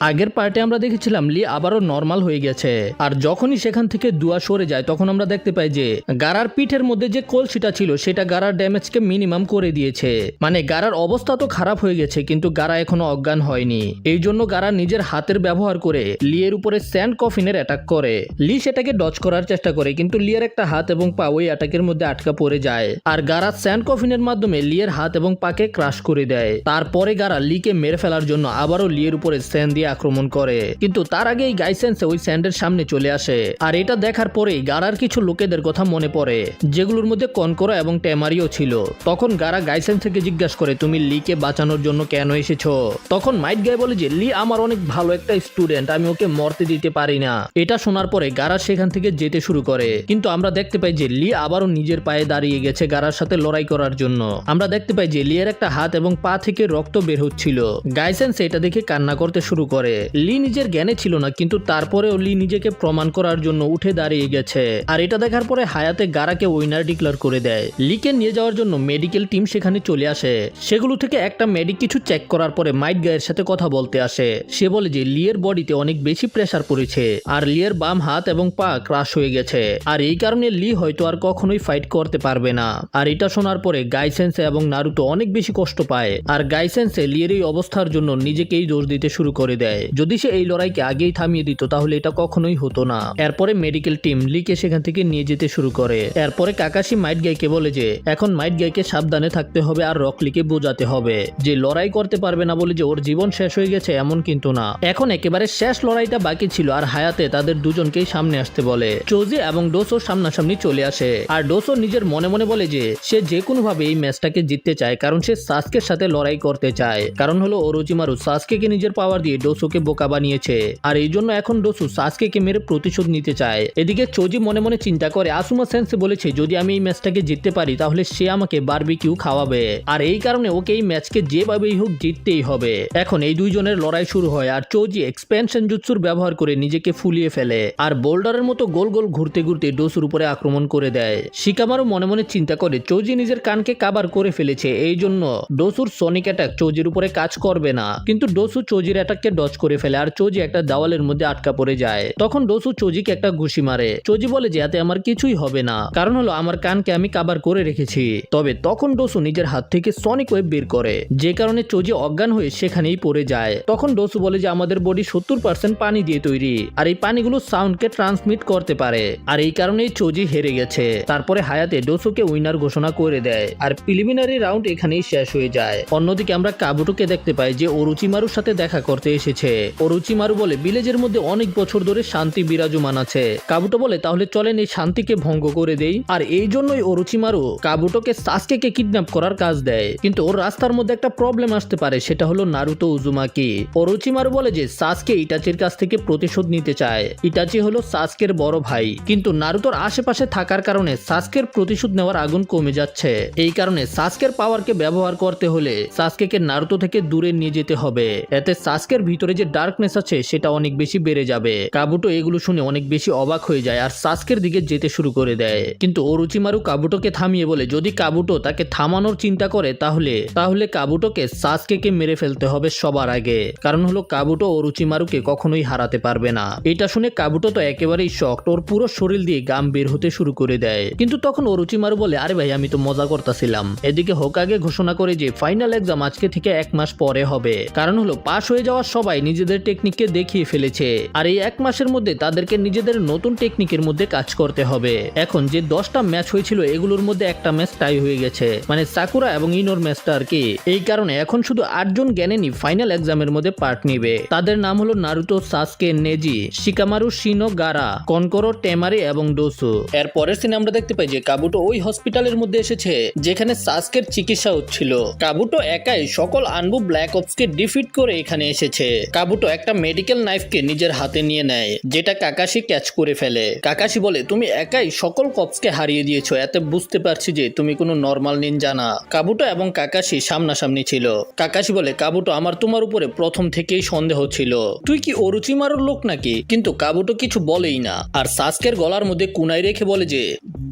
আগের পার্টে আমরা দেখেছিলাম লি আবারও নর্মাল হয়ে গেছে, আর যখনই সেখান থেকে দুয়া সরে যায় তখন আমরা দেখতে পাই যে গারার পিঠের মধ্যে যে কলসিটা ছিল সেটা গারার ড্যামেজকে মিনিমাম করে দিয়েছে। মানে গারার অবস্থা তো খারাপ হয়ে গেছে কিন্তু গারা এখনো অজ্ঞান হয়নি। এই জন্য গারা নিজের হাতের ব্যবহার করে লিয়ের উপরে স্যান্ড কফিনের অ্যাটাক করে। লি সেটাকে ডজ করার চেষ্টা করে কিন্তু লিয়ের একটা হাত এবং পা ওই অ্যাটাকের মধ্যে আটকা পড়ে যায়, আর গারা স্যান্ড কফিনের মাধ্যমে লিয়ের হাত এবং পাকে ক্রাশ করে দেয়। তারপরে গারা লিকে মেরে ফেলার জন্য আবারও লিয়ের উপরে স্যান্ড দিয়ে আক্রমণ করে, কিন্তু তার আগে এই গাইসেন্সে ওই স্যান্ডের সামনে চলে আসে। আর এটা দেখার পরেই গারার কিছু লোকেদের কথা মনে পড়ে যেগুলোর মধ্যে কনকরা এবং টেমারিও ছিল। তখন গারা গাইসেন্স থেকে জিজ্ঞাসা করে তুমি লিকে বাঁচানোর জন্য কেন এসেছো? তখন মাইট গাই বলে যে লি আমার অনেক ভালো একটা স্টুডেন্ট, আমি ওকে মরতে দিতে পারি না। এটা শোনার পরে গারা সেখান থেকে যেতে শুরু করে, কিন্তু আমরা দেখতে পাই যে লি আবারও নিজের পায়ে দাঁড়িয়ে গেছে গারার সাথে লড়াই করার জন্য। আমরা দেখতে পাই যে লিয়ের একটা হাত এবং পা থেকে রক্ত বের হচ্ছিল। গাইসেন্স এটা দেখে কান্না করতে শুরু করে। লি নিজের জ্ঞানে ছিল না কিন্তু তারপরেও লি নিজেকে প্রমাণ করার জন্য উঠে দাঁড়িয়ে গেছে। আর এটা দেখার পরে হায়াতে গারাকে উইনার ডিক্লেয়ার করে দেয়। লিকে নিয়ে যাওয়ার জন্য মেডিকেল টিম সেখানে চলে আসে। সেগুলো থেকে একটা মেডিক কিছু চেক করার পরে মাইট গায়ের সাথে কথা বলতে আসে। সে বলে যে লিয়ের বডিতে অনেক বেশি প্রেসার পড়েছে আর লিয়ের বাম হাত এবং পা ক্রাশ হয়ে গেছে, আর এই কারণে লি হয়তো আর কখনোই ফাইট করতে পারবে না। আর এটা শোনার পরে গাইসেন্সে এবং নারুতো অনেক বেশি কষ্ট পায়, আর গাইসেন্সে লিয়ের এই অবস্থার জন্য নিজেকেই দোষ দিতে শুরু করে দেয়। যদি সে এই লড়াইকে আগেই থামিয়ে দিত তাহলে এটা কখনোই হতো না। এরপরে মেডিকেল টিম লিকে সেখান থেকে নিয়ে যেতে শুরু করে। এরপরে কাকাশি মাইট গাইকে বলে যে এখন মাইট গাইকে সাবধানে থাকতে হবে আর রক লিকে বোঝাতে হবে যে লড়াই করতে পারবে না বলে যে ওর জীবন শেষ হয়ে গেছে এমন কিন্তু না। এখন একেবারে শেষ লড়াইটা বাকি ছিল, আর হায়াতে তাদের দুজনকেই সামনে আসতে বলে। চৌজি এবং ডোসো সামনাসামনি চলে আসে, আর ডোসো নিজের মনে মনে বলে যে সে যে কোনো ভাবে এই ম্যাচটাকে জিততে চায়, কারণ সে সাসকের সাথে লড়াই করতে চায়। কারণ হলো ওরোচিমারু সাসকেকে নিজের পাওয়ার দিয়ে ডোসোকে বোকা বানিয়েছে, আর এই জন্য এখন ডোসো সাসকেকে মেরে প্রতিশোধ নিতে চায়। এদিকে চৌজি মনে মনে চিন্তা করে আসুমা সেন্সে বলেছে যদি আমি এই ম্যাচটাকে জিততে পারি তাহলে সে আমাকে বারবিকিউ খাওয়াবে, আর এই কারণে ওকে এই ম্যাচকে যেভাবেই হোক জিততেই হবে। এখন এই দুইজনের লড়াই শুরু হয়, আর চৌজি এক্সপেনশন জুৎসুর ব্যবহার করে নিজেকে ফুলিয়ে ফেলে আর বোল্ডারের মতো গোল গোল ঘুরতে ঘুরতে ডোসুর উপরে আক্রমণ করে দেয়। শিকামারু মনে মনে চিন্তা করে চৌজি নিজের কানকে কাবার করে ফেলেছে, এই জন্য ডোসুর সনিক অ্যাটাক চৌজির উপরে কাজ করবে না। কিন্তু ডোসু চৌজির অ্যাটাককে ডজ করে ফেলে, আর চৌজি একটা দেওয়ালের মধ্যে আটকা পড়ে যায়। তখন ডোসু চৌজিকে একটা ঘুষি মারে। চৌজি বলে যে এতে আমার কিছুই হবে না, কারণ হলো আমার কানকে আমি কাবার করে রেখেছি। তবে তখন ডোসু নিজের হাত থেকে সনিক ওয়েব বের করে, যে কারণে চৌজি অজ্ঞান হয়ে সেখানেই পড়ে যায়। তখন ডোসু বলে যে আমাদের বডি 70% পানি দিয়ে তৈরি, আর এই পানিগুলো সাউন্ডকে ট্রান্সমিট করতে পারে, আর এই কারণেই চৌজি হেরে গেছে। তারপরে হায়াতে ডোসুকে উইনার ঘোষণা করে দেয়, আর প্রিলিমিনারি রাউন্ড এখানেই শেষ হয়ে যায়। অন্যদিকে আমরা কাবুটোকে দেখতে পাই যে ওরোচিমারুর সাথে দেখা করতে এসেছে। ওরোচিমারু বলে ভিলেজের মধ্যে অনেক বছর ধরে শান্তি বিরাজমান আছে। কাবুটো বলে তাহলে চলেন এই শান্তিকে ভঙ্গ করে দেই, আর এই জন্যই ওরোচিমারু কাবুটোকে সাসকেকে কিডন্যাপ করার কাজ দেয়। কিন্তু ওর রাস্তার মধ্যে একটা প্রবলেম আসতে পারে, সেটা হলো নারুতো উজুমাকি। ওরোচিমারু বলে যে সাসকে ইটাচির কাছ থেকে প্রতিশোধ নিতে চায়। ইটাচি হলো সাসকের বড় ভাই, কিন্তু নারুতোর আশেপাশে থাকার কারণে সাসকের প্রতিশোধ নেওয়ার আগুন কমে যাচ্ছে। এই কারণে সাসকের পাওয়ারকে ব্যবহার করতে হলে সাসকেকে নারুতো থেকে দূরে নিয়ে যেতে হবে, এতে সাসকের ভিতরে যে ডার্কনেস আছে সেটা অনেক বেশি বেড়ে যাবে। কাবুটো এগুলো শুনে অনেক বেশি অবাক হয়ে যায় আর সাসকের দিকে যেতে শুরু করে দেয়। কিন্তু ওরোচিমারু কাবুটোকে থামিয়ে বলে যদি কাবুটো তাকে থামানোর চিন্তা করে তাহলে কাবুটোকে সাসকেকে মেরে ফেলতে হবে সবার আগে, কারণ হলো কাবুটো ওরোচিমারুকে কখনোই হারাতে পারবে না। এটা শুনে কাবুটো তো একেবারেই শকড, ওর পুরো শরীর দিয়ে গাম বের হতে শুরু করে দেয়। কিন্তু তখন ওরোচিমারু বলে আরে ভাই আমি তো মজা করতেছিলাম। এদিকে হোকাগে ঘোষণা করে যে ফাইনাল এক্সাম আজকে থেকে 1 মাস পরে হবে, কারণ হলো পাশ হয়ে যাওয়া সবাই নিজেদের টেকনিককে দেখিয়ে ফেলেছে, আর এই 1 মাসের মধ্যে তাদেরকে নিজেদের নতুন টেকনিকের মধ্যে কাজ করতে হবে। এখন যে 10টা ম্যাচ হয়েছিল এগুলোর মধ্যে একটা ম্যাচ টাই হয়ে গেছে, মানে সাকুরা এবং ইনোর ম্যাচটা আর কি। এই কারণে এখন শুধু 8 জন জ্ঞানী ফাইনাল এক্সামের মধ্যে পার্ট নিবে। তাদের নাম হলো নারুতো, সাসকে, নেজি, শিকামারু, শিনো, গারা, কনকরো, টেমারি এবং ডোসু। এর পরের সিনে আমরা দেখতে পাই যে কাবুটো ওই হসপিটালের মধ্যে এসেছে যেখানে সাসকের চিকিৎসা হচ্ছিল। কাবুটো একাই সকল আনবু ব্ল্যাক অপসকে ডিফিট করে এখানে এসেছে। কাবুটো একটা মেডিকেল নাইফকে নিজের হাতে নিয়ে নেয়, যেটা কাকাশি ক্যাচ করে ফেলে। কাকাশি বলে তুমি একাই সকল কপসকে হারিয়ে দিয়েছো, এতে বুঝতে পারছি যে তুমি কোনো নর্মাল নিনজা না। কাবুটো এবং কাকাশি সামনাসামনি ছিল। কাকাশি বলে কাবুটো আমার তোমার উপরে প্রথম থেকেই সন্দেহ ছিল, তুই কি ওরোচিমারুর লোক নাকি? কিন্তু কাবুটো কিছু বলেই না, আর সাসকের গলার মধ্যে কুনাই রেখে বলে যে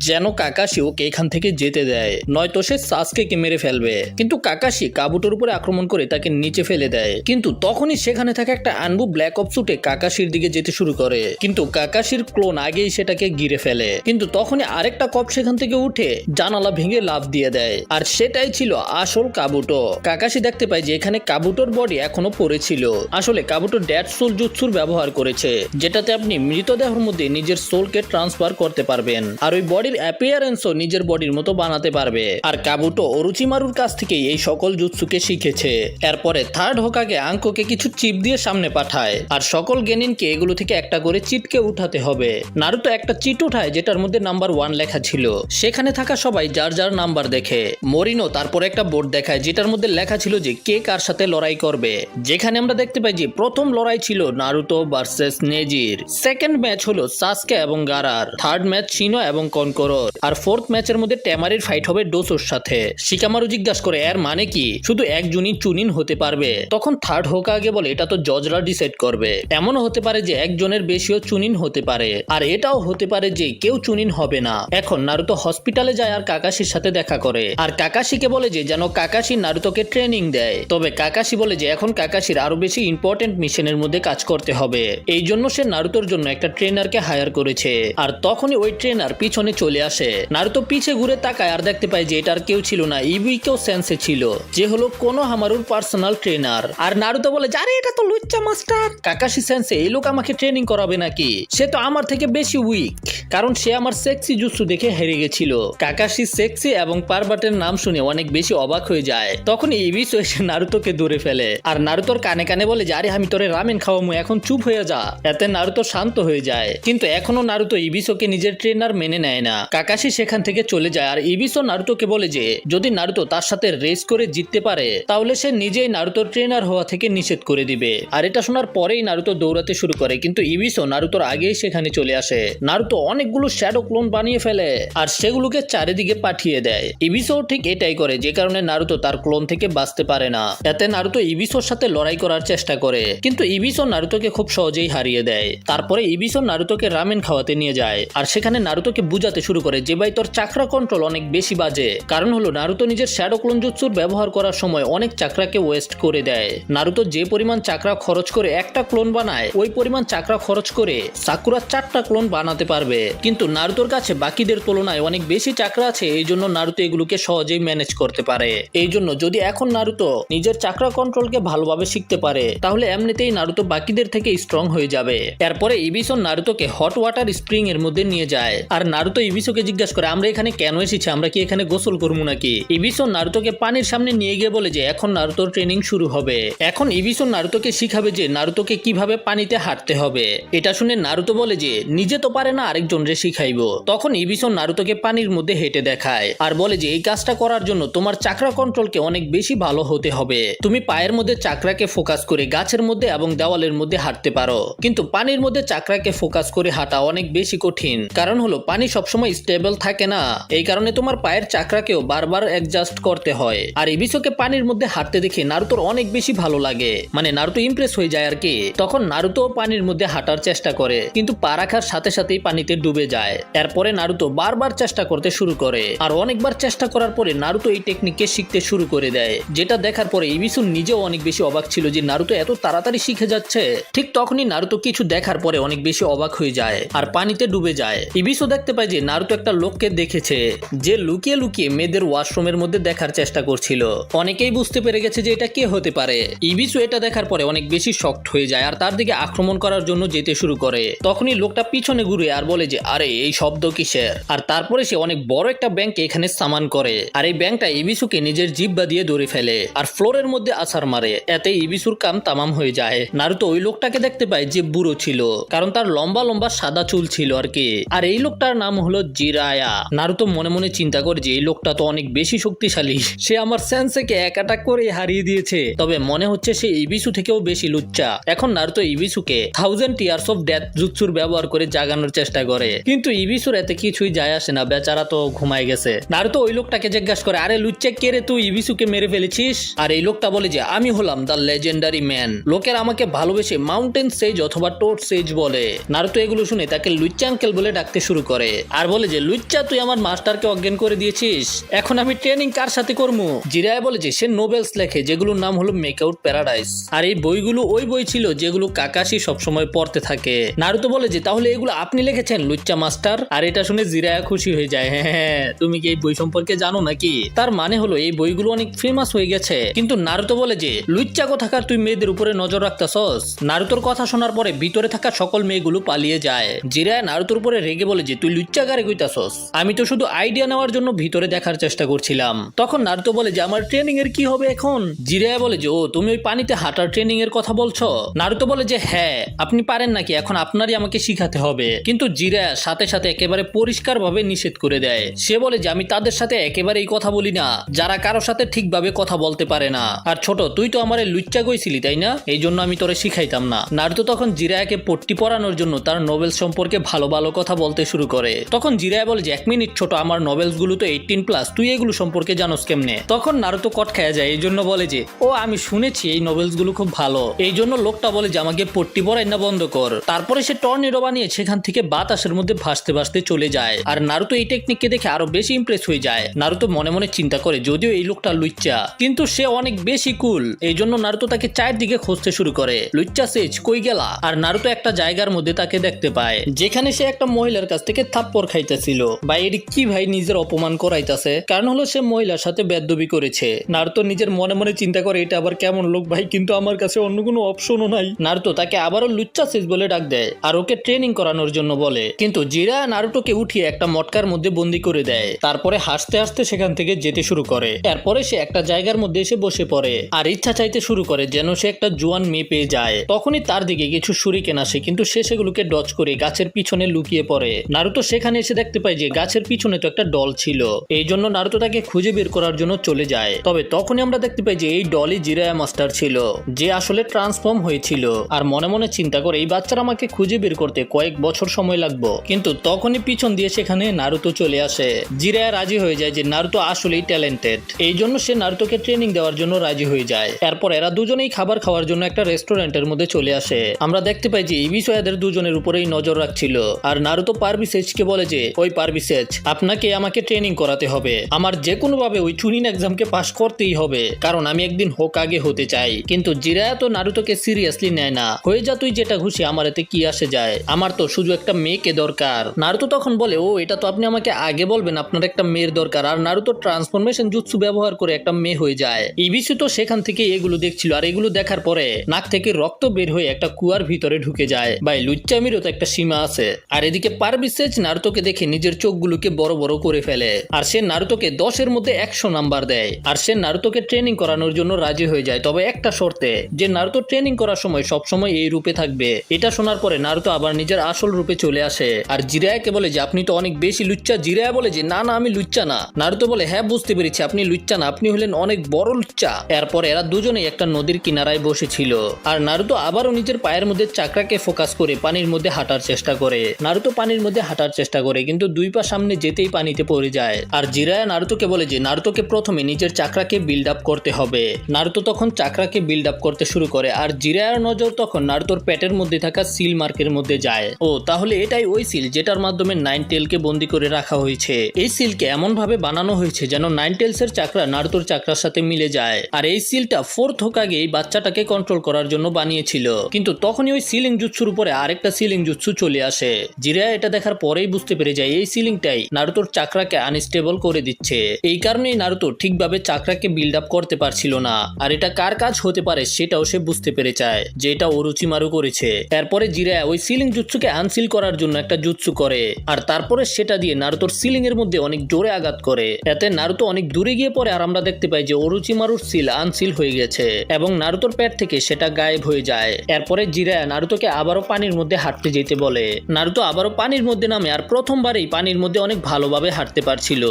যেন কাকাশি ওকে এখান থেকে যেতে দেয়, নয়তো সে সাসকেকে মেরে ফেলবে। কিন্তু কাকাশি কাবুটোর উপরে আক্রমণ করে তাকে নিচে ফেলে দেয়। কিন্তু তখনই সেখানে থাকা একটা আনবু ব্ল্যাক অপস উঠে কাকাশির দিকে যেতে শুরু করে, কিন্তু কাকাশির ক্লোন আগেই সেটাকে ঘিরে ফেলে। কিন্তু তখনই আরেকটা কপ সেখান থেকে উঠে জানালা ভেঙে লাফ দিয়ে দেয়, আর সেটাই ছিল আসল কাবুটো। কাকাশি দেখতে পায় যে এখানে কাবুটোর বডি এখনো পড়েছিল। আসলে কাবুটো ডেড সোল জুৎসুর ব্যবহার করেছে, যেটাতে আপনি মৃতদেহের মধ্যে নিজের সোলকে ট্রান্সফার করতে পারবেন, আর ওই বডির অ্যাপিয়ারেন্সও নিজের বডির মতো বানাতে পারবে। আর কাবুটো অরুচিমারুর কাছ থেকে এই সকল জুৎসুকে শিখেছে। এরপরে থার্ড হোকাগে আঙ্কোকে কিছু চিপ দিয়ে সামনে পাঠায়, আর সকল গেনিনকে এগুলো থেকে একটা করে চিটকে উঠাতে হবে। নারুতো একটা চিট উঠায় যেটার মধ্যে নাম্বার 1 লেখা ছিল। সেখানে থাকা সবাই যার যার নাম্বার দেখে। মরিনো তারপরে একটা বোর্ড দেখায় যেটার মধ্যে লেখা ছিল যে কে কার সাথে লড়াই করবে। যেখানে আমরা দেখতে পাই যে প্রথম লড়াই ছিল নারুতো ভার্সেস নেজির, সেকেন্ড ম্যাচ হলো সাসকে এবং গারার, থার্ড ম্যাচ শিনো এবং কনকোরোর, আর ফোর্থ ম্যাচের মধ্যে টেমারির ফাইট হবে ডোসোর সাথে। শিকামারু জিজ্ঞাসা করে এর মানে কি, শুধু একজনই চুনিন হতে পারবে? তখন থার্ড হোকাগে বলে এটা তো জজরা ডিসাইড করবে। এমনও হতে পারে যে একজনের বেশিও চুনিন হতে পারে, আর এটাও হতে পারে যে কেউ চুনিন হবে না। এখন নারুতো হসপিটালে যায় আর কাকাশির সাথে দেখা করে, আর কাকাশিকে বলে যে যেন কাকাশি নারুতোকে ট্রেনিং দেয়। তবে কাকাশি বলে যে এখন কাকাশির আরো বেশি ইম্পর্টেন্ট মিশনের মধ্যে কাজ করতে হবে, এই জন্য সে নারুতোর জন্য একটা ট্রেনারকে হায়ার করেছে। আর তখনই ওই ট্রেনার পিছনে চলে আসে। নারুতো পিছে ঘুরে তাকায় আর দেখতে পায় যে এটার কেউ ছিল না, ইবুইকেও সেন্সে ছিল, যে হলো কোনোহামারুর পার্সোনাল ট্রেনার। আর নারুতো বলে আরে এটা তো লুচ্চা মাস্টার। কাকাশি সেন্সে এই লোক আমাকে ট্রেনিং করাবে নাকি? সে তো আমার থেকে বেশি উইক, কারণ সে আমার সেক্সি জুৎসু দেখে হেরে গেছিল। কাকাশি সেক্সি এবং পারবাটের নাম শুনে অনেক বেশি অবাক হয়ে যায়। তখন ইবিসো এসে নারুতোকে ধরে ফেলে, আর নারুতোর কানে কানে বলে যে আরে আমি তোরে রামেন খাওয়ামু, এখন চুপ হয়ে যা। এতে নারুতো শান্ত হয়ে যায়, কিন্তু এখনো নারুতো ইবিসোকে নিজের ট্রেনার মেনে নেয় না। কাকাশি সেখান থেকে চলে যায়, আর ইবিসো নারুতোকে বলে যে যদি নারুতো তার সাথে রেস করে জিততে পারে তাহলে সে নিজেই নারুতোর ট্রেনার হওয়া থেকে নিষেধ করে দিবে। আর এটা শোনার পরেই নারুতো দৌড়াতে শুরু করে, কিন্তু ইবিসো নারুতোর আগেই সেখানে চলে আসে। নারুতো অনেকগুলো শ্যাডো ক্লোন বানিয়ে ফেলে আর সেগুলোকে চারিদিকে পাঠিয়ে দেয়। ইবিসো ঠিক এটাই করে, যে কারণে নারুতো তার ক্লোন থেকে বাঁচতে পারে না। এতে নারুতো ইবিসোর সাথে লড়াই করার চেষ্টা করে, কিন্তু ইবিসো নারুতোকে খুব সহজেই হারিয়ে দেয়। তারপরে ইবিসো নারুতোকে রামেন খাওয়াতে নিয়ে যায়, আর সেখানে নারুতোকে বুঝাতে শুরু করে যে ভাই তোর চাকরা কন্ট্রোল অনেক বেশি বাজে। কারণ হলো নারুতো নিজের শ্যাডো ক্লোন জুৎসুর ব্যবহার করার সময় অনেক চাকরাকে ওয়েস্ট করে দেয়। নারুতো যে পরিমাণ চাকরা খরচ করে একটা ক্লোন বানায়, ওই পরিমাণ চাকরা খরচ করে সাকুরা 4টা ক্লোন বানাতে পারবে। কিন্তু নারুতোর কাছে বাকিদের তুলনায় অনেক বেশি চাকরা আছে, এই জন্য নারুতো এগুলোকে সহজেই ম্যানেজ করতে পারে। এই জন্য যদি এখন নারুতো নিজের চাকরা কন্ট্রোলকে ভালোভাবে শিখতে পারে তাহলে এমনিতেই নারুতো বাকিদের থেকে স্ট্রং হয়ে যাবে। এরপরে ইবিসো নারুতোকে হট ওয়াটার স্প্রিং এর মধ্যে নিয়ে যায়, আর নারুতো ইবিসোকে জিজ্ঞাসা করে আমরা এখানে কেন এসেছি, আমরা কি এখানে গোসল করবো নাকি? ইবিসো নারুতোকে পানির সামনে নিয়ে গিয়ে বলে যে এখন নারুতোর ট্রেনিং শুরু হবে। এখন ইবিসো নারুতোকে শিখাবে যে নারুতোকে কিভাবে পানিতে হাঁটতে হবে। এটা শুনে নারুতো বলে যে নিজে তো পারে না, আরেকজনরে শিখাইবো। তখন ইবিসো নারুতোকে পানির মধ্যে হেঁটে দেখায়, আর বলে যে এই কাজটা করার জন্য তোমার চাকরা কন্ট্রোলকে অনেক বেশি ভালো হতে হবে। তুমি পায়ের মধ্যে চাকরাকে ফোকাস করে গাছের মধ্যে এবং দেওয়ালের মধ্যে হাঁটতে পারো, কিন্তু পানির মধ্যে চাকরাকে ফোকাস করে হাঁটা অনেক বেশি কঠিন। কারণ হলো পানি সবসময় স্টেবল থাকে না, এই কারণে তোমার পায়ের চাকরাকেও বারবার অ্যাডজাস্ট করতে হয়। আর ইবিসোকে পানির মধ্যে হাঁটতে দেখে নারুতোর অনেক বেশি ভালো লাগে, মানে নারুতো ইমপ্রেস হয়ে যায় আর কি। তখন নারুতো পানির মধ্যে হাঁটার চেষ্টা করে, কিন্তু পা রাখার সাথে সাথেই পানিতে ডুবে যায়। এরপরে নারুতো বারবার চেষ্টা করতে শুরু করে, আর অনেকবার চেষ্টা করার পরে নারুতো এই টেকনিককে শিখতে শুরু করে দেয়, যেটা দেখার পরে ইবিসো নিজেও অনেক বেশি অবাক ছিল যে নারুতো এত তাড়াতাড়ি শিখে যাচ্ছে। ঠিক তখনই নারুতো কিছু দেখার পরে অনেক বেশি অবাক হয়ে যায় আর পানিতে ডুবে যায়। ইবিসো দেখতে পায় যে নারুতো একটা লোককে দেখেছে, যে লুকিয়ে লুকিয়ে মেয়েদের ওয়াশরুমের মধ্যে দেখার চেষ্টা করছিল। অনেকেই বুঝতে পেরে গেছে যে এটা কে হতে পারে। ইবিসো এটা দেখার পরে অনেক বেশি শকড হয়ে যায় আর তার দিকে আক্রমণ করার জন্য যেতে শুরু করে। তখনই লোকটা পিছনে ঘুরে আর বলে যে আরে এই শব্দ কিসের? আর তারপরে সে অনেক বড় একটা ব্যাংক এখানে সামান করে, আর এই ব্যাংকটা ইবিসুকে নিজের জিহ্বা দিয়ে ধরে ফেলে আর ফ্লোরের মধ্যে আছাড় মারে। এতে ইবিসুর কাম তামাম হয়ে যায়। নারুতো ওই লোকটাকে দেখতে পায় যে বুড়ো ছিল, কারণ তার লম্বা লম্বা সাদা চুল ছিল আর কি। আর এই লোকটার নাম হলো জিরায়া। নারুতো মনে মনে চিন্তা করে যে এই লোকটা তো অনেক বেশি শক্তিশালী, সে আমার সেন্সেকে এক অ্যাটাক করে হারিয়ে দিয়েছে। তবে মনে হচ্ছে সে ইবিসু থেকেও বেশি লুচ্চা। এখন নারুতো ইবিসুকে 1000 ইয়ার্স অফ ডেথ জুৎসুর ব্যবহার করে জাগানোর চেষ্টা করে, কিন্তু ইবিসুর এতে কিছুই যায় আসে না, বেচারা তো ঘুমায় গেছে। নারুতো ওই লোকটাকে জিজ্ঞাসা করে আরে লুচ্চা কে রে, তুই ইবিসুকে মেরে ফেলেছিস? আর এই লোকটা বলে যে আমি হলাম দ্য লেজেন্ডারি ম্যান, লোকের আমাকে ভালোবেসে মাউন্টেন সেজ অথবা টোট সেজ বলে। নারুতো এগুলো শুনে তাকে লুচ্চা আঙ্কেল বলে ডাকতে শুরু করে। আর বলে যে লুচ্চা তুই আমার মাস্টারকে অজ্ঞান করে দিয়েছিস, এখন আমি ট্রেনিং কার সাথে করবো। জিরায়া বলে যে সে নোবেলস লেখে যেগুলোর নাম হলো মেক আউট প্যারাডাইস, আর এই বইগুলো ওই বই ছিল যেগুলো কাকাশি সবসময় পড়তে থাকে। নারুতো বলে যে তাহলে এগুলো আপনি লিখেছেন লুচ্চা মাস্টার। আর এটা শুনে জিরায়া খুশি হয়ে যায়, হ্যাঁ তুমি কি এই বই সম্পর্কে জানো নাকি। তার মানে হলো এই বইগুলো অনেক ফেমাস হয়ে গেছে। কিন্তু নারুতো বলে যে লুচ্চা কোথাকার তুই মেয়েদের উপরে নজর রাখতেছস। নারুতোর কথা শোনার পরে ভিতরে থাকা সকল মেয়েগুলো পালিয়ে যায়। জিরায়া নারুতোর উপরে রেগে বলে যে তুই লুচ্চা গারে কইতাছস, আমি তো শুধু আইডিয়া নেওয়ার জন্য ভিতরে দেখার চেষ্টা করছিলাম। তখন নারুতো বলে যে আমার ট্রেনিং এর কি হবে এখন। জিরায়া বলে যে ও তুমি ওই পানিতে হাঁটার ট্রেনিং এর কথা বলছো। নারুতো বলে যে হ্যাঁ আপনি পারেন নাকি, এখন আপনারই আমাকে শিখাতে হবে। কিন্তু জিরায়া সাথে সাথে একেবারে পরিষ্কার ভাবে নিষেধ করে দেয়। সে বলে যে আমি তাদের সাথে একেবারেই কথা বলি না যারা কারো সাথে ঠিকভাবে কথা বলতে পারে না। আর ছোট তুই তো আমারে লুচ্চা কইছিলি তাই না, এই জন্য আমি তোরে শিখাইতাম না। নারুতো তখন জিরায়াকে পট্টি পরানোর জন্য তার নোবেল সম্পর্কে ভালো ভালো কথা বলতে শুরু করে। তখন জিরায়া বলে যে 1 মিনিট ছোট, আমার নোবেলস গুলো তো 18+, তুই এগুলো সম্পর্কে জানোস কেমনে। তখন নারুতো কট খায়া যায়, এই জন্য বলে যে ও আমি শুনেছি এই নোবেলস গুলো খুব ভালো, এই জন্য লোকটা বলে যে আমাকে পট্টি পরাই না বন্ধ কর। তারপরে সে টর্নেডো বানিয়ে সেখান থেকে বাতাসের মধ্যে ভাসতে ভাসতে চলে যায়। আর নারুতো এই টেকনিককে দেখে আরো বেশি ইমপ্রেস হয়ে যায়। নারুতো মনে মনে চিন্তা করে যদিও এই লোকটা লুচ্চা কিন্তু সে অনেক বেশি কুল, এই জন্য নারুতো তাকে চারদিকে খুঁজতে শুরু করে। লুচ্চা সেজ কই গেলা। আর নারুতো একটা জায়গার মধ্যে তাকে দেখতে পায় যেখানে সে একটা মহিলার কাছ থেকে থাপ্পড় খাইতেছিল। ভাই এটি কি ভাই নিজের অপমান করাইতাছে, কারণ হলো সে মহিলার সাথে বেদবি করেছে। নারুতো নিজের মনে মনে চিন্তা করে এটা আবার কেমন লোক ভাই, কিন্তু আমার কাছে অন্য কোনো অপশনও নাই। নারুতো তাকে আবারও লুচ্চা সেজ বলে ডাক দেয় আর ওকে ট্রেনিং করানোর জন্য বলে। কিন্তু জিরায়া নারুতোকে উঠিয়ে একটা মটকার মধ্যে বন্দি করে দেয়। তারপরে হাসতে হাসতে সেখান থেকে যেতে শুরু করে। এরপরে সে একটা জায়গার মধ্যে এসে বসে পড়ে আর ইচ্ছা চাইতে শুরু করে যেন সে একটা জোয়ান মেয়ে পেয়ে যায়। তখনই তার দিকে কিছু শুরিকেন আসে, কিন্তু সে সেগুলোকে ডজ করে গাছের পিছনে লুকিয়ে পড়ে। নারুতো সেখানে এসে দেখতে পায় যে গাছের পিছনে তো একটা ডল ছিল, এই জন্য নারুতো তাকে খুঁজে বের করার জন্য চলে যায়। তবে তখনই আমরা দেখতে পাই যে এই ডলই জিরায়া মাস্টার ছিল, যে আসলে ট্রান্সফর্ম হয়েছিল। আর মনে মনে চিন্তা করে এই বাচ্চারা আমাকে খুঁজে বের করতে কয়েক বছর সময় লাগবে। কিন্তু তখনই পিছন দিয়ে সেখানে নারুতো চলে আসে। জিরায়া রাজি হয়ে যায় যে নারুতো আসলেই ট্যালেন্টেড, এই জন্য সে নারুতোকে ট্রেনিং দেওয়ার জন্য রাজি হয়ে যায়। এরপর এরা দুজনেই খাবার খাওয়ার জন্য একটা রেস্টুরেন্টের মধ্যে চলে আসে। আমরা দেখতে পাই যে ইবিসো এদের দুজনের উপরেই নজর রাখছিল। আর নারুতো পারবিসেজকে বলে যে ওই পারবিসেজ আপনাকে আমাকে ট্রেনিং করাতে হবে, আমার যে কোনো ভাবে ওই চুনিন এক্সামকে পাস করতেই হবে, কারণ আমি একদিন হোকাগে হতে চাই। কিন্তু জিরায়া তো নারুতোকে সিরিয়াসলি নেয় না, হয়ে যা তুই যেটা খুশি, আমার এতে কি আসে যায়, আমার তো শুধু একটা মেয়েকে দরকার। নারুতো তখন বলে ও এটা তো আপনি আমাকে আগে বলবেন আপনার একটা মেয়ের দরকার। আর নারুতো ট্রান্সফরমেশন জুৎসু ব্যবহার করে একটা মেয়ে হয়ে যায়। ইবিসু তো সেখান থেকে এগুলো দেখছিল, আর এগুলো দেখার পরে নাক থেকে রক্ত বের হয়ে একটা কুয়ার ভিতরে ঢুকে যায়। ভাই লুচ্চামিরও তো একটা সীমা আছে। আর এদিকে পারবিসেজ নারুতোকে দেখে নিজের চোখগুলোকে বড় বড় করে ফেলে আর সে নারুতোকে 10-এর মধ্যে 100 নাম্বার দেয়। আর সে নারুতোকে ট্রেনিং করানোর জন্য রাজি হয়ে যায়, তবে একটা শর্তে, যে নারুতো ট্রেনিং করার সময় সবসময় এই রূপে থাকবে। এটা শোনার পরে নারুতো আবার নিজের আসল রূপে চলে আসে আর জিরায়াকে বলে যে আপনি তো অনেক বেশি লুচ্চা। জিরায়া বলে যে না না আমি লুচ্চা না। নারুতো বলে হ্যাঁ বুঝতে পেরেছি আপনি লুচ্চা না, আপনি হলেন অনেক বড় লুচ্চা। এরপর এরা দুজনেই একটা নদীর কিনারায় বসেছিল আর নারুতো আবারও নিজের পায়ের মধ্যে চাকরাকে ফোকাস করে পানির মধ্যে হাঁটার চেষ্টা করে। নারুতো পানির মধ্যে হাঁটার চেষ্টা করে কিন্তু 2 পা সামনে যেতেই পানিতে পড়ে যায়। আর জিরায়া নারুতোকে বলে যে নারুতোকে প্রথমে নিজের চাকরাকে বিল্ড আপ করতে হবে। নারুতো তখন চাকরাকে বিল্ড আপ করতে শুরু করে আর জিরায়ার নজর তখন নারুতোর পেটের মধ্যে থাকা সিল মার্কের মধ্যে যায়। ও তাহলে এটাই ওই সিল যেটার মাধ্যমে নাইন টেলকে বন্দি করে রাখা হয়েছে। এই সিলকে এমন ভাবে বানানো হয়েছে যেন নাইন টেলসের চাকরা নারুতোর চাকরার সাথে মিলে যায়। আর এই সিলটা 4th হোকাগে এই বাচ্চাটাকে কন্ট্রোল করার জন্য বানিয়েছিল। কিন্তু তখনই ওই সিলিং জুৎসুর উপরে আরেকটা সিলিং জুৎসু চলে আসে। জিরায়া এটা দেখার পরেই বুঝতে পেরে যায় এই সিলিংটাই নারুতোর চাকরাকে আনস্টেবল করে দিচ্ছে। এই কারণেই নারুতো ঠিকভাবে চাকরাকে বিল্ড আপ করতে পারছিল না। আর এটা কার কাজ হতে পারে সেটাও সে বুঝতে পেরে যায় যে এটা ওরোচিমারু করেছে। এরপরে জিরায়া ওই সিলিং জুৎসুকে আনসিল করার জন্য একটা জুৎসু করে আর তারপরে সেটা দিয়ে নারুতোর সিলিং এর মধ্যে অনেক জোরে আঘাত করে। এতে নারুতো অনেক দূরে গিয়ে পড়ে আর আমরা দেখতে পাই যে ওরোচিমারুর সিল আনসিল হয়ে গেছে এবং নারুতোর পেট থেকে সেটা গায়েব হয়ে যায়। এরপরে জিরায়া নারুতোকে আবারও পানির মধ্যে হাঁটতে যেতে বলে। নারুতো আবারও পানির মধ্যে নামে আর প্রথমবারেই পানির মধ্যে অনেক ভালোভাবে হাঁটতে পারছিল।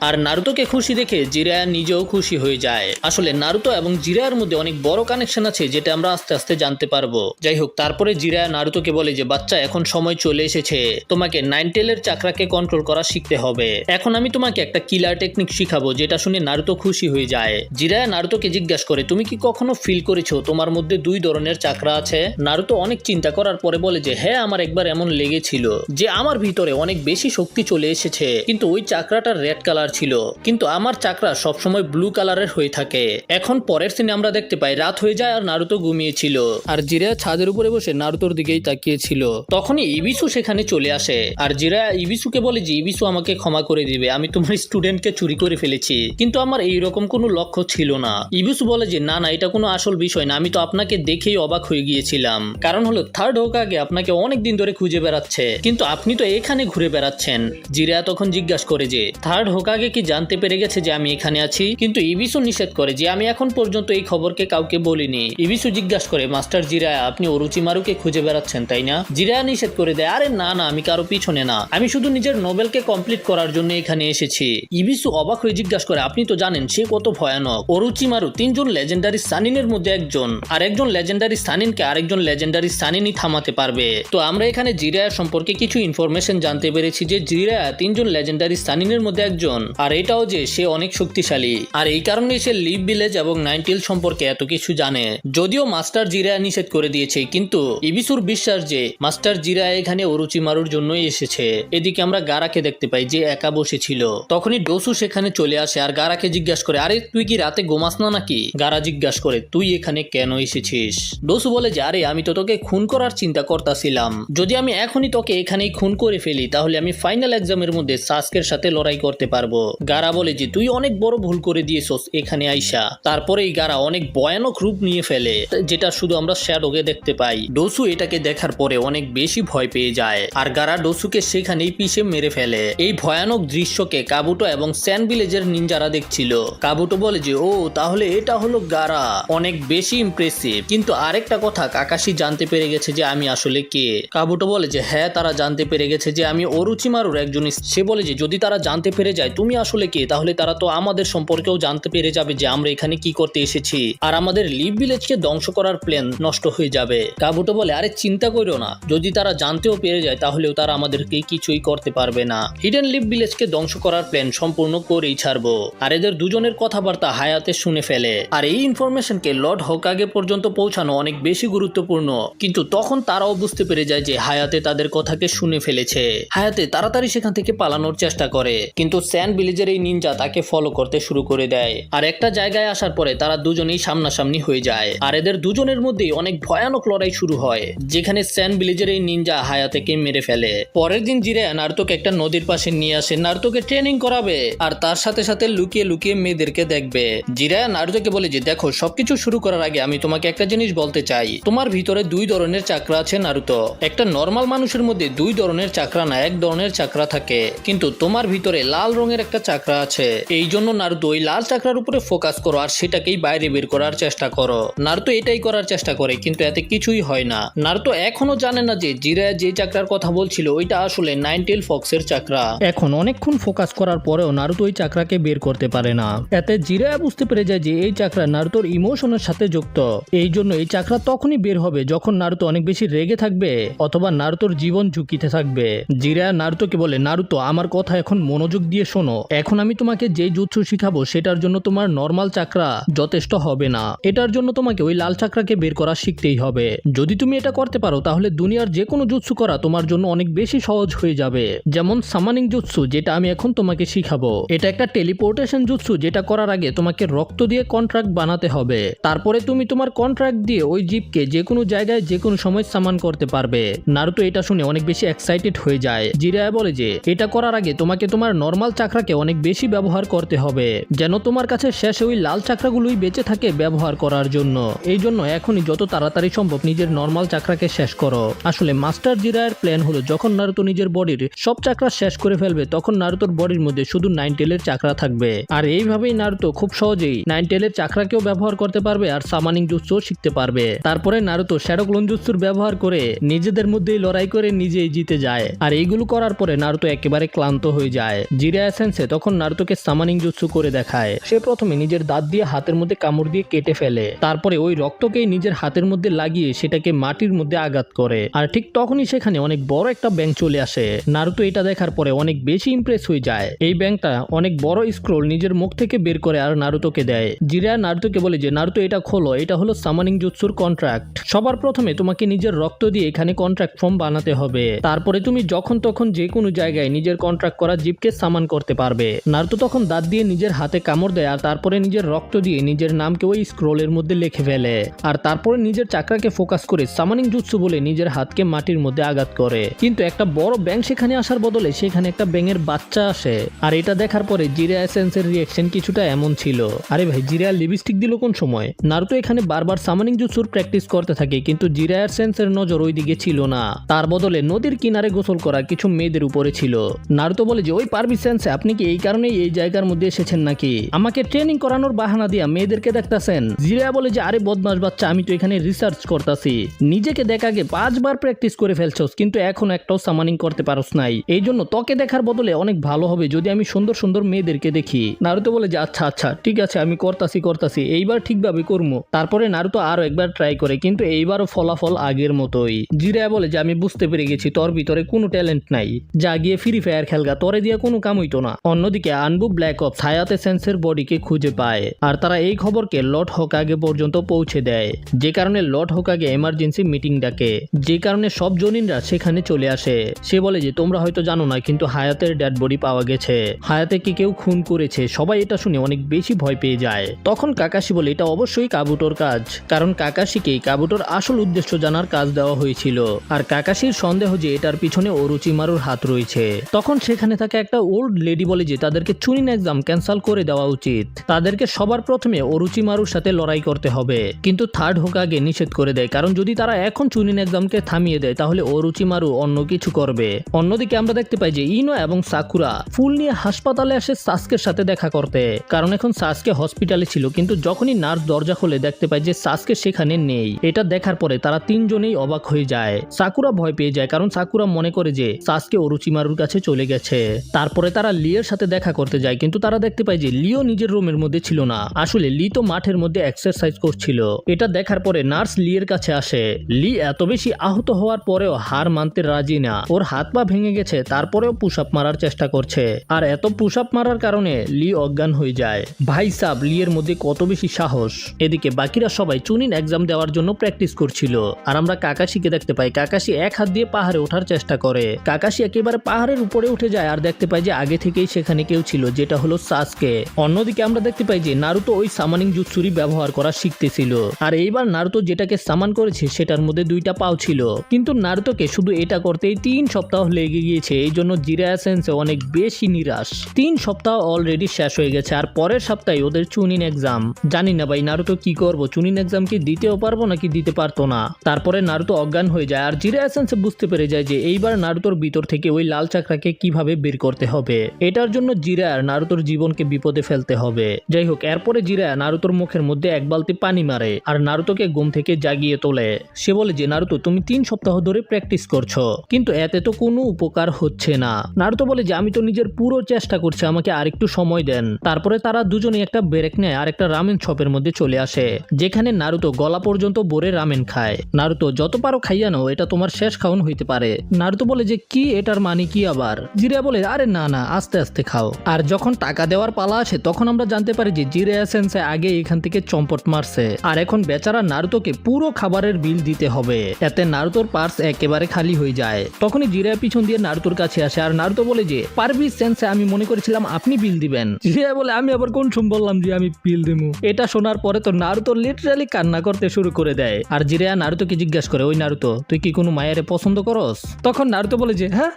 আর নারুতোকে খুশি দেখে জিরায়া নিজেও খুশি হয়ে যায়। আসলে নারুতো এবং জিরায়ার মধ্যে অনেক বড় কানেকশন আছে যেটা আমরা আস্তে আস্তে জানতে পারবো। যাই হোক, তারপরে জিরায়া নারুতোকে বলে যে বাচ্চা এখন সময় চলে এসেছে, তোমাকে নাইন টেলের চাকরাকে কন্ট্রোল করা শিখতে হবে। এখন আমি তোমাকে একটা কিলার টেকনিক শিখাবো। যেটা শুনে নারুতো খুশি হয়ে যায়। জিরায়া নারুতোকে জিজ্ঞাসা করে তুমি কি কখনো ফিল করেছো তোমার মধ্যে 2 ধরনের চাকরা আছে? নারুতো অনেক চিন্তা করার পরে বলে যে হ্যাঁ আমার একবার এমন লেগেছিল যে আমার ভিতরে অনেক বেশি শক্তি চলে এসেছে, কিন্তু ওই চাকরাটা রেড কালার ছিল, কিন্তু আমার চাকরা সবসময় ব্লু কালারের হয়ে থাকে। এখন পরের সিনে আমরা দেখতে পাই রাত হয়ে যায় আর নারুতো ঘুমিয়েছিল, আর জিরায়া ছাদের উপরে বসে নারুতোর দিকেই তাকিয়েছিল। তখনই ইবিসু সেখানে চলে আসে, আর জিরায়া ইবিসুকে বলে যে ইবিসু আমাকে ক্ষমা করে দিবে, আমি তোমার স্টুডেন্টকে চুরি করে ফেলেছি, কিন্তু আমার এইরকম কোনো লক্ষ্য ছিল না। ইবিসু বলে যে না না, এটা কোনো আসল বিষয় না, আমি তো আপনাকে দেখেই অবাক হয়ে গিয়েছিলাম, কারণ হলো থার্ড হোকাগে আপনাকে অনেক দিন ধরে খুঁজে বেড়াচ্ছে, কিন্তু আপনি তো এখানে ঘুরে বেড়াচ্ছেন। জিরায়া তখন জিজ্ঞাসা করে যে থার্ড হোকাগে কি জানতে পেরে গেছে যে আমি এখানে আছি, কিন্তু ইবিসু নিষেধ করে যে আমি এখন পর্যন্ত এই খবরকে কাউকে বলিনি। ইবিসু জিজ্ঞাসা করে মাস্টার জিরায়া আপনি অরুচিমারুকে খুঁজে বেড়াচ্ছেন তাই না? জিরায়া নিষেধ করে দেয় আরে না না, আমি কারো পিছনে না, আমি শুধু নিজের নোবেলকে কমপ্লিট করার জন্য এখানে এসেছি। ইবিসু অবাক হয়ে জিজ্ঞাসা করে আপনি তো জানেন সে কত ভয়ানক, অরুচিমারু 3 জন লেজেন্ডারি সানিনের মধ্যে একজন, আর একজন লেজেন্ডারি সানিনকে আরেকজন লেজেন্ডারি সানিনই থামাতে পারবে। তো আমরা এখানে জিরায়া সম্পর্কে কিছু ইনফরমেশন জানতে পেরেছি যে জিরায়া 3 জন লেজেন্ডারি সানিনের মধ্যে একজন, আর এটাও যে সে অনেক শক্তিশালী, আর এই কারণে সে লিভ ভিলেজ এবং নাইনটেল সম্পর্কে এত কিছু জানে। যদিও মাস্টার জিরায়া নিষেধ করে দিয়েছে, কিন্তু ইবিসুর বিশ্বাস যে মাস্টার জিরায়া এখানে অরুচিমারুর জন্যই এসেছে। এদিকে আমরা গারাকে দেখতে পাই যে একা বসেছিল। তখনই ডোসু সেখানে চলে আসে আর গারাকে জিজ্ঞাসা করে আরে তুই কি রাতে ঘুমাস না নাকি? গারা জিজ্ঞাসা করে তুই এখানে কেন এসেছিস? ডোসু বলে যে আরে আমি তো তোকে খুন করার চিন্তা করতেছিলাম, যদি আমি এখনই তোকে এখানেই খুন করে ফেলি তাহলে আমি ফাইনাল এক্সামের মধ্যে সাসকের সাথে লড়াই করতে পারবো। গারা বলে যে তুই অনেক বড় ভুল করে দিয়েছস এখানে আইসা। তারপরেই গারা অনেক ভয়ানক রূপ নিয়ে ফেলে, যেটা শুধু আমরা শ্যাডোকে দেখতে পাই। ডোসু এটাকে দেখার পরে অনেক বেশি ভয় পেয়ে যায়, আর গারা ডোসুকে সেখানেই পিষে মেরে ফেলে। এই ভয়ানক দৃশ্যকে কাবুটো এবং স্যান ভিলেজের নিনজারা দেখছিল। কাবুটো বলে যে ও তাহলে এটা হলো গারা, অনেক বেশি ইমপ্রেসিভ। কিন্তু আরেকটা কথা কাকাশি জানতে পেরে গেছে যে আমি আসলে কে। কাবুটো বলে যে হ্যাঁ তারা জানতে পেরে গেছে যে আমি অরুচিমারুর একজন। সে বলে যে যদি তারা জানতে পেরে যায় তুমি আসলে কে, তাহলে তারা তো আমাদের সম্পর্কেও জানতে পেরে যাবে যে আমরা এখানে কি করতে এসেছি, আর আমাদের লিভ ভিলেজকে ধ্বংস করার প্ল্যান নষ্ট হয়ে যাবে। কাবুটো বলে আরে চিন্তা করো না, যদি তারা জানতেও পেরে যায় তাহলেও তারা আমাদেরকে কিছুই করতে পারবে না। হিডেন লিভ ভিলেজকে ধ্বংস করার প্ল্যান সম্পূর্ণ করেই ছাড়বো। আর এদের দুজনের কথাবার্তা হায়াতে শুনে ফেলে, আর এই ইনফরমেশনকে লর্ড হোকাগে পর্যন্ত পৌঁছানো অনেক বেশি গুরুত্বপূর্ণ। কিন্তু তখন তারাও বুঝতে পেরে যায় যে হায়াতে তাদের কথাকে শুনে ফেলেছে। হায়াতে তাড়াতাড়ি সেখান থেকে পালানোর চেষ্টা করে, কিন্তু স্যান ভিলেজের এই নিনজা তাকে ফলো করতে শুরু করে দেয়। আর একটা জায়গায় আসার পরে তারা দুজনেই সামনাসামনি হয়ে যায়, আর এদের দুজনের মধ্যেই অনেক ভয়ানক লড়াই শুরু হয়, যেখানে স্যান ভিলেজের এই নিনজা হায়াতেকে মেরে ফেলে। পরের দিন জিরায়া নারুতোকে একটা নদীর পাশে নিয়ে আসে, নারুতোকে ট্রেনিং করাবে আর তার সাথে সাথে লুকিয়ে লুকিয়ে মেয়েদেরকে দেখবে। জিরায়া নারুতোকে বলে যে দেখো সবকিছু শুরু করার আগে আমি তোমাকে একটা জিনিস বলতে চাই, তোমার ভিতরে 2 ধরনের চাকরা আছে নারুতো। একটা নর্মাল মানুষের মধ্যে 2 ধরনের চাকরা না, 1 ধরনের চাকরা থাকে, কিন্তু তোমার ভিতরে লাল রঙের একটা চাকরা আছে। এই জন্য নারুতো ওই লাল চাকরার উপরে ফোকাস করো আর সেটাকেই বাইরে বের করার চেষ্টা করো। নারুতো এটাই করার চেষ্টা করে, কিন্তু এতে কিছুই হয় না। নারুতো এখনো জানে না যে জিরায়া যে চাকরার কথা বলছিল ওইটা আসলে নাইনটেল ফক্সের চাকরা। এখন অনেকক্ষণ ফোকাস করার পরেও নারুতো ওই চাকরাকে বের করতে পারে না। এতে জিরায়া বুঝতে পেরে যায় যে এই চাকরা নারুতোর ইমোশনের সাথে যুক্ত। এই জন্য এই চাকরা তখনই বের হবে যখন নারুতো অনেক বেশি রেগে থাকবে অথবা নারুতোর জীবন ঝুঁকিতে থাকবে। জিরায়া নারুতোকে বলে নারুতো আমার কথা এখন মনোযোগ দিয়ে শোনো, এখন আমি তোমাকে যে জুৎসু শিখাবো সেটার জন্য তোমার নর্মাল চাকরা যথেষ্ট হবে না, এটার জন্য তোমাকে ওই লাল চাকরাকে বের করা শিখতেই হবে। যদি তুমি এটা করতে পারো তাহলে দুনিয়ার যে কোনো জুৎসু করা তোমার জন্য অনেক বেশি সহজ হয়ে যাবে। যেমন সামানিং জুৎসু, যেটা আমি এখন তোমাকে শিখাবো। এটা একটা টেলিপোর্টেশন জুৎসু, যেটা করার আগে তোমাকে রক্ত দিয়ে কন্ট্রাক্ট বানাতে হবে। তারপরে তুমি তোমার কন্ট্রাক্ট দিয়ে ওই জীবকে যে কোনো জায়গায় যে কোনো সময় সামান করতে পারবে। নারুতো এটা শুনে অনেক বেশি এক্সাইটেড হয়ে যায়। জিরায়া বলে যে এটা করার আগে তোমাকে তোমার নর্মাল চাকরাকে অনেক বেশি ব্যবহার করতে হবে, যেন তোমার কাছে শেষে ওই লাল চাকরাগুলোই বেঁচে থাকে ব্যবহার করার জন্য। এই জন্য এখনই যত তাড়াতাড়ি সম্ভব নিজের নর্মাল চাকরাকে শেষ করো। আসলে মাস্টার জিরায়ার প্ল্যান হলো যখন নারুতো নিজের বডির সব চাকরা শেষ করে ফেলবে তখন নারুতোর বডির মধ্যে শুধু নাইনটেলের চাকরা থাকবে, আর এইভাবেই নারুতো খুব সহজেই নাইনটেলের চাকরাকেও ব্যবহার করতে পারবে আর সামানিং জুৎসুও শিখতে পারবে। তারপরে নারুতো শ্যাডো ক্লোন জুৎসুর ব্যবহার করে নিজেদের মধ্যেই লড়াই করে নিজেই জিতে যায়, আর এইগুলো করার পরে নারুতো একেবারে ক্লান্ত হয়ে যায়। জিরায়া সেন্সে তখন নারুতোকে সামানিং জুৎসু করে দেখায়। সে প্রথমে নিজের দাঁত দিয়ে হাতের মধ্যে কামড় দিয়ে কেটে ফেলে, তারপরে ওই রক্তকেই নিজের হাতের মধ্যে লাগিয়ে সেটাকে মাটির মধ্যে আঘাত করে, আর ঠিক তখনই সেখানে অনেক বড় একটা ব্যাঙ চলে আসে। নারুতো এটা দেখার পরে অনেক বেশি ইমপ্রেস হয়ে যায়। এই ব্যাঙটা অনেক বড় স্ক্রোল নিজের মুখ থেকে বের করে আর নারুতোকে দেয়। জিরায়া নারুতোকে বলে যে নারুতো এটা খোলো, এটা হলো সামানিং জুৎসুর কন্ট্রাক্ট। সবার প্রথমে তোমাকে নিজের রক্ত দিয়ে এখানে কন্ট্রাক্ট ফর্ম বানাতে হবে, তারপরে তুমি যখন তখন তখন যে কোনো জায়গায় নিজের কন্ট্রাক্ট করা জিপকে সামান করতে পারবে। নারুতো তখন দাঁত দিয়ে নিজের হাতে কামড় দেয় আর তারপরে নিজের রক্ত দিয়ে নিজের নামকে ওই স্ক্রোলের মধ্যে লিখে ফেলে আর তারপরে নিজের চাকরাকে ফোকাস করে সামানিং জুৎসু বলে নিজের হাতকে মাটির মধ্যে আঘাত করে। কিন্তু একটা বড় ব্যাঙ সেখানে আসার বদলে সেখানে একটা ব্যাঙের বাচ্চা আসে আর এটা দেখার পরে জিরায়া সেন্সের রিঅ্যাকশন কিছুটা এমন ছিল, আরে ভাই জিরায়া লিপস্টিক দিল কোন সময়? নারুতো এখানে বারবার সামানিং জুৎসুর প্র্যাকটিস করতে থাকে কিন্তু জিরায়ার সেন্সের নজর ওই দিকে ছিল না, তার বদলে নদীর কিনারে গোসল করা কিছু মেয়েদের উপরে ছিল। নারুতো বলে যে ওই পারবি সেন্সে আপনি কি এই কারণেই এই জায়গার মধ্যে এসেছেন নাকি? আমাকে ট্রেনিং করানোর বাহানা দিয়া মেয়েদেরকে দেখতাছেন? জিরায়া বলে যে আরে বদমাশ বাচ্চা, আমি তো এখানে রিসার্চ করতাছি, নিজেকে দেখা আগে 5 বার প্র্যাকটিস করে ফেলছস কিন্তু এখন একটাও সামানিং করতে পারস নাই, এই জন্য তোকে দেখার বদলে অনেক ভালো হবে যদি আমি সুন্দর সুন্দর মেয়েদেরকে দেখি। নারুতো বলে যে আচ্ছা আচ্ছা ঠিক আছে আমি করতাছি এইবার ঠিকভাবে করবো। তারপরে নারুতো আরো একবার ট্রাই করে কিন্তু এইবারও ফলাফল আগের মতোই। জিরায়া বলে যে আমি বুঝতে পেরে গেছি তোর ভিতরে কোনো ট্যালেন্ট নাই, যা গিয়ে ফ্রি ফায়ার খেলগা, তোরে দিয়ে কোনো কাম হইতো না। অন্যদিকে আনবু ব্ল্যাক অপস হায়াতে সেন্সের বডিকে খুঁজে পায় আর তারা এই খবরকে লর্ড হোকাগে পর্যন্ত পৌঁছে দেয়, যে কারণে লর্ড হোকাগে এমার্জেন্সি মিটিং ডাকে, যে কারণে সব জনিনরা সেখানে চলে আসে। সে বলে যে তোমরা হয়তো জানো না কিন্তু হায়াতের ডেড বডি পাওয়া গেছে, হায়াতে কি কেউ খুন করেছে। সবাই এটা শুনে অনেক বেশি ভয় পেয়ে যায়। তখন কাকাশি বলে এটা অবশ্যই কাবুটোর কাজ, কারণ কাকাশিকে কাবুটোর আসল উদ্দেশ্য জানার কাজ দেওয়া হয়েছিল আর কাকাশির সন্দেহ যে এটার পিছনে অরুচিমারুর হাত রয়েছে। তখন সেখানে থাকা একটা ওল্ড লেডি বলে যে তাদেরকে চুনিন এক্সাম ক্যান্সেল করে দেওয়া উচিত, তাদেরকে সবার প্রথমে অরুচিমারুর সাথে লড়াই করতে হবে। কিন্তু থার্ড হোকাগে নিষেধ করে দেয়, কারণ যদি তারা এখন চুনিন এক্সামকে থামিয়ে দেয় তাহলে অরুচিমারু অন্য কিছু করবে। অন্যদিকে আমরা দেখতে পাই যে ইনো এবং সাকুরা ফুল নিয়ে হাসপাতালে আসে সাসকের সাথে দেখা করতে, কারণ এখন সাসকে হসপিটালে ছিল। কিন্তু যখনই নার্স দরজা খুলে দেখতে পায় যে সাসকে সেখানে নেই, এটা দেখার পরে তারা তিনজনেই অবাক হয়ে যায়। সাকুরা ভয় পেয়ে যায় কারণ সাকুরা মনে করে যে সাসকে অরুচিমারুর কাছে চলে গেছে। তারপরে তারা লিয়ের সাথে দেখা করতে যায় কিন্তু তারা দেখতে পায় যে লিও নিজের রুমের মধ্যে ছিল না, আসলে লি তো মাঠের মধ্যে এক্সারসাইজ করছিল। এটা দেখার পরে নার্স লিয়ের কাছে আসে। লি এত বেশি আহত হওয়ার পরেও হার মানতে রাজি না, ওর হাত পা ভেঙে গেছে তারপরেও পুশ আপ মারার চেষ্টা করছে আর এত পুশ আপ মারার কারণে লি অজ্ঞান হয়ে যায়। ভাই সাব লিয়ের মধ্যে কত বেশি সাহস। এদিকে বাকিরা সবাই চুনিন এক্সাম দেওয়ার জন্য প্র্যাকটিস করছিল আর আমরা কাকাশিকে দেখতে পাই। কাকাশি এক হাত দিয়ে পাহাড়ে ওঠার চেষ্টা করে, কাকাশি একেবারে পাহাড়ের উপরে উঠে যায় আর দেখতে পাই যে আগে থেকেই সেখানে কেউ ছিল, যেটা হলো সাসকে। অন্যদিকে আমরা দেখতে পাই যে নারুতো ওই সামানিং জুৎসুরি ব্যবহার করা শিখতেছিল আর এইবার নারুতো যেটাকে সামান করেছে সেটার মধ্যে 2টা পাও ছিল, কিন্তু নারুতোকে শুধু এটা করতেই 3 সপ্তাহ লেগে গিয়েছে। এই জন্য জিরায়া সেন্সে অনেক বেশি নিরাশ। 3 সপ্তাহ অলরেডি শেষ হয়ে গেছে আর পরের সপ্তাহে ওদের চুনিন এক্সাম। জানি না ভাই নারুতো কি করবো, চুনিন এক্সাম কি দিতেও পারবো নাকি দিতে পারতো না। তারপরে নারুতো অজ্ঞান হয়ে যায় আর জিরায়া সেন্সে বুঝতে পেরে যায় যে এইবার নারুতোর ভিতর থেকে ওই লাল চাকরাকে কিভাবে বের করতে হবে। এটার জন্য জিরায়ার নারুতোর জীবনকে বিপদে ফেলতে হবে। যাই হোক, এরপরে জিরায়া নারুতোর মুখের মধ্যে 1 বালতি পানি মারে আর নারুতোকে ঘুম থেকে জাগিয়ে তোলে। সে বলে যে নারুতো তুমি 3 সপ্তাহ ধরে প্র্যাকটিস করছো কিন্তু এতে তো কোনো উপকার হচ্ছে না। নারুতো বলে যে আমি তো নিজের পুরো চেষ্টা করছি, আমাকে আরেকটু সময় দেন। তারপরে তারা দুজনেই একটা ব্রেক নেয় আর একটা রামেন শপের মধ্যে চলে আসে, যেখানে নারুতো গলা পর্যন্ত ভরে রামেন খায়। নারুতো যত পারো খাইয়া নাও, এটা তোমার শেষ খাওন হইতে পারে। নারুতো বলে যে কি এটার মানে কি আবার? জিরায়া বলে আরে না না আস্তে আস্তে খাও। আর যখন টাকা দেওয়ার পালা আসে তখন আমরা জানতে পারি যে জিরায়া সেন্সে আগে এখান থেকে চম্পট মারছে আর এখন বেচারা নারুতোকে পুরো খাবারের বিল দিতে হবে। এতে নারুতোর পার্স একেবারে খালি হয়ে যায়। তখনই জিরায়া পিছন দিয়ে নারুতোর কাছে আসে আর নারুতো বলে যে পারবি সেন্সে আমি মনে করেছিলাম আপনি বিল দিবেন। জিরায়া বলে আমি আবার কোন সময় বললাম যে আমি বিল দেবো? এটা শোনার পরে তো নারুতো লিটারালি কান্না করতে শুরু করে দেয় আর জিরায়া নারুতোকে জিজ্ঞাসা করে ওই নারুতো তুই কি কোনো মায়েরে পছন্দ করস? তখন নারুতো বলে যে হ্যাঁ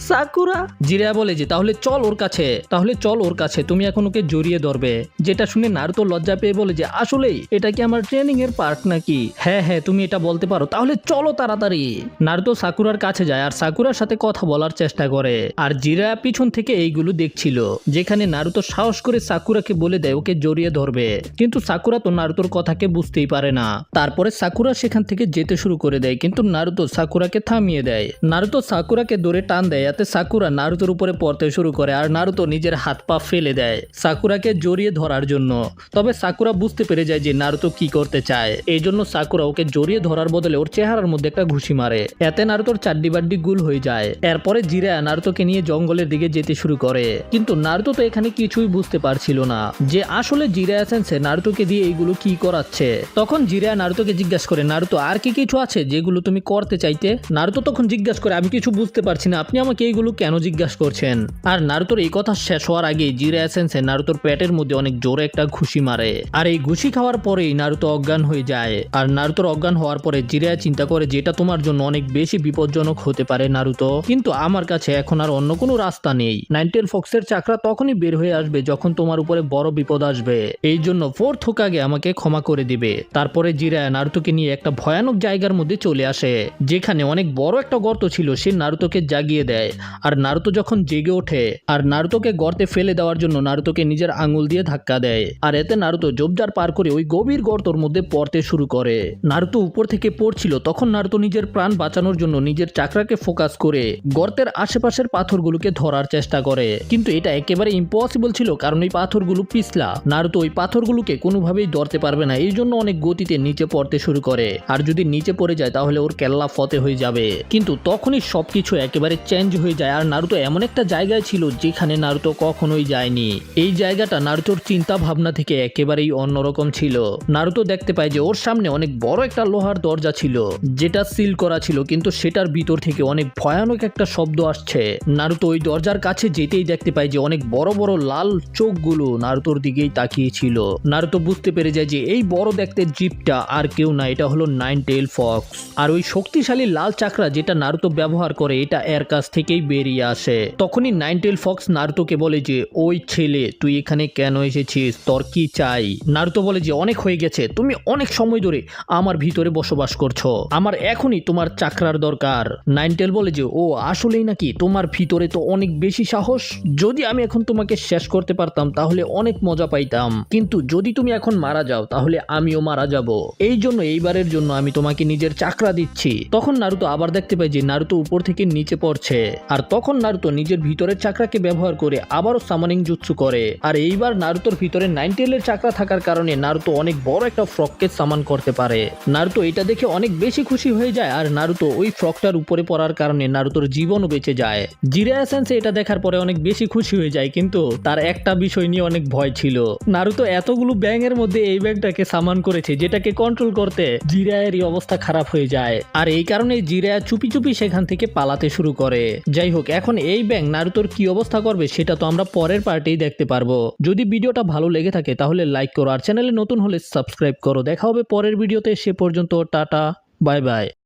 সাকুরা। জিরায়া বলে যে তাহলে চল ওর কাছে, তুমি এখন ওকে জড়িয়ে ধরবে। যেটা শুনে নারুতো লজ্জা পেয়ে বলে যে আসলেই এটা কি আমার ট্রেনিং এর পার্ট নাকি? হ্যাঁ হ্যাঁ তুমি এটা বলতে পারো, তাহলে চলো তাড়াতাড়ি। নারুতো সাকুরার কাছে যায় আর সাকুরার সাথে কথা বলার চেষ্টা করে আর জিরায়া পিছন থেকে এইগুলো দেখছিল, যেখানে নারুতো সাহস করে সাকুরাকে বলে দেয় ওকে জড়িয়ে ধরবে, কিন্তু সাকুরা তো নারুতোর কথাকে বুঝতেই পারে না। তারপরে সাকুরা সেখান থেকে যেতে শুরু করে দেয় কিন্তু নারুতো সাকুরাকে থামিয়ে দেয়। নারুতো সাকুরাকে ধরে টান দেয়, এতে সাকুরা নারুতোর উপরে পড়তে শুরু করে আর নারুতো নিজের হাত পা ফেলে দেয় সাকুরাকে জড়িয়ে ধরার জন্য। তবে সাকুরা বুঝতে পেরে যায় যে নারুতো কি করতে চায়, এই জন্য সাকুরা ওকে জড়িয়ে ধরার বদলে ওর চেহারার মধ্যে একটা ঘুষি মারে, এতে নারুতোর চাড্ডি বাড্ডি গুল হয়ে যায়। এরপরে জিরায়া নারুতোকে নিয়ে জঙ্গলের দিকে যেতে শুরু করে, কিন্তু নারুতো তো এখানে কিছুই বুঝতে পারছিল না যে আসলে জিরায়া সেন্সে নারুতোকে দিয়ে এইগুলো কি করাচ্ছে। তখন জিরায়া নারুতোকে জিজ্ঞাসা করে নারুতো আর কি কিছু আছে যেগুলো তুমি করতে চাইতে? নারুতো তখন জিজ্ঞাসা করে আমি কিছু বুঝতে বুঝতে পারছি না আপনি আমাকে এইগুলো কেন জিজ্ঞাসা করছেন। আর নারুতোর এই কথা শেষ হওয়ার আগেই জিরায়া সেন্সেই নারুতোর পেটের মধ্যে অনেক জোরে একটা ঘুষি মারে। আর এই ঘুষি খাওয়ার পরেই নারুতো অজ্ঞান হয়ে যায়। আর নারুতোর অজ্ঞান হওয়ার পরে জিরায়া চিন্তা করে যেটা তোমার জন্য অনেক বেশি বিপজ্জনক হতে পারে নারুতো, কিন্তু আমার কাছে এখন আর অন্য কোনো রাস্তা নেই। নাইনটেল ফক্সের চাকরা তখনই বের হয়ে আসবে যখন তোমার উপরে বড় বিপদ আসবে, এই জন্য ফোর্থ হোকাগে আমাকে ক্ষমা করে দিবে। তারপরে জিরায়া নারুতোকে নিয়ে একটা ভয়ানক জায়গার মধ্যে চলে আসে যেখানে অনেক বড় একটা গর্ত ছিল। সে নারুতোকে জাগিয়ে দেয় আর নারুতো যখন জেগে ওঠে আর নারুতোকে গর্তে ফেলে দেওয়ার জন্য নারুতোকে নিজের আঙুল দিয়ে ধাক্কা দেয়। আর এতে নারুতো জোবজার পার করে ওই গভীর গর্তর মধ্যে পড়তে শুরু করে। নারুতো উপর থেকে পড়ছিল তখন নারুতো নিজের প্রাণ বাঁচানোর জন্য নিজের চাকরাকে ফোকাস করে গর্তের আশেপাশের পাথরগুলোকে ধরার চেষ্টা করে, কিন্তু এটা একেবারে ইম্পসিবল ছিল কারণ এই পাথরগুলো পিছলা। নারুতো ওই পাথরগুলোকে কোনোভাবেই ধরতে পারবে না, এই জন্য অনেক গতিতে নিচে পড়তে শুরু করে। আর যদি নিচে পড়ে যায় তাহলে ওর কেল্লা ফতে হয়ে যাবে। কিন্তু তখনই সবকিছু একেবারে চেঞ্জ হয়ে যায় আর নারুতো এমন একটা জায়গায় ছিল যেখানে নারুতো কখনোই যায়নি। এই জায়গাটা নারুতোর চিন্তা ভাবনা থেকে একেবারেই অন্যরকম ছিল। নারুতো দেখতে পায় যে ওর সামনে অনেক বড় একটা লোহার দরজা ছিল যেটা সিল করা ছিল, কিন্তু সেটার ভিতর থেকে অনেক ভয়ানক একটা শব্দ আসছে। নারুতো ওই দরজার কাছে যেতেই দেখতে পায় যে অনেক বড় বড় লাল চোখগুলো নারুতোর দিকেই তাকিয়ে ছিল। নারুতো বুঝতে পেরে যায় যে এই বড় দেখতে জীবটা আর কেউ না, এটা হলো নাইনটেল ফক্স। আর ওই শক্তিশালী লাল চাকরা যেটা নারুতো ব্যবহার করে এটা এর কাছ থেকেই বেরিয়ে আসে। তখনই নাইনটেল ফক্স নারুতোকে বলে যে ওই ছেলে তুই এখানে কেন এসেছিস, তোর কি চাই? নারুতো বলে যে অনেক হয়ে গেছে, তুমি অনেক সময় ধরে আমার ভিতরে বসবাস করছো, আমার এখনই তোমার চাকরার দরকার। নাইনটেল বলে যে ও আসলেই নাকি, তোমার ভিতরে তো অনেক বেশি সাহস, যদি আমি এখন তোমাকে শেষ করতে পারতাম তাহলে অনেক মজা পাইতাম, কিন্তু যদি তুমি এখন মারা যাও তাহলে আমিও মারা যাব, এই জন্য এইবারের জন্য আমি তোমাকে নিজের চাকরা দিচ্ছি। তখন নারুতো আবার দেখতে পায় যে নারুতো উপর থেকে নিচে পড়ছে আর তখন নারুতো নিজের ভিতরের চাকরাকে ব্যবহার করে আবারও সামানিং জুৎসু করে। আর এইবার নারুতোর ভিতরে নাইনটেলের চাকরা থাকার কারণে নারুতো অনেক বড় একটা ফ্রককে সামান করতে পারে। নারুতো এটা দেখে অনেক বেশি খুশি হয়ে যায় আর নারুতো ওই ফ্রকটার উপরে পড়ার কারণে নারুতোর জীবনও বেঁচে যায়। জিরায়া সেন্সেই এটা দেখার পরে অনেক বেশি খুশি হয়ে যায়, কিন্তু তার একটা বিষয় নিয়ে অনেক ভয় ছিল। নারুতো এতগুলো ব্যাঙের মধ্যে এই ব্যাংটাকে সামান করেছে যেটাকে কন্ট্রোল করতে জিরায়েরই অবস্থা খারাপ হয়ে যায় আর এই কারণে জিরায়া চুপি চুপি সেখান থেকে পালাতে শুরু করে। যাই হোক, এখন এই ব্যাঙ নারুতোর কি অবস্থা করবে সেটা তো আমরা পরের পার্টেই দেখতে পারবো। যদি ভিডিওটা ভালো লেগে থাকে তাহলে লাইক করো আর চ্যানেলে নতুন হলে সাবস্ক্রাইব করো। দেখা হবে পরের ভিডিওতে, সে পর্যন্ত টাটা বাই বাই।